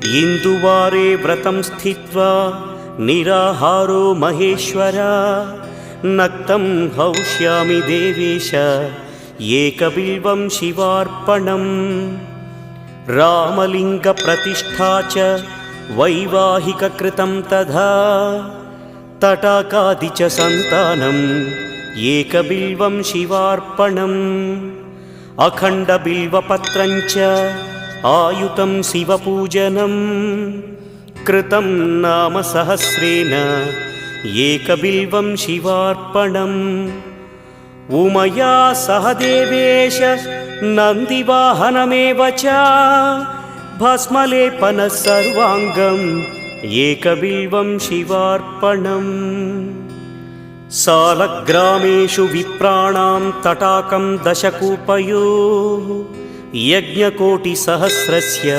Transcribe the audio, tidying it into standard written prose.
इंदुवारे व्रतं स्थित्वा निराहारो महेश्वरा नक्तं हौष्यामि देवेश एकबिल्वं शिवार्पणम् रामलिङ्गप्रतिष्ठा च वैवाहिककृतं तथा तटाकादि च सन्तानम् एकबिल्वं शिवार्पणम् अखण्डबिल्वपत्रं च आयुतं शिवपूजनं कृतं नाम सहस्रेण एकबिल्वं शिवार्पणम् उमया सह देवेश नन्दिवाहनमेव च भस्मलेपनः सर्वाङ्गम् एकबिल्वं शिवार्पणम् सालग्रामेषु विप्राणां तटाकं दशकूपयोः यज्ञकोटिसहस्रस्य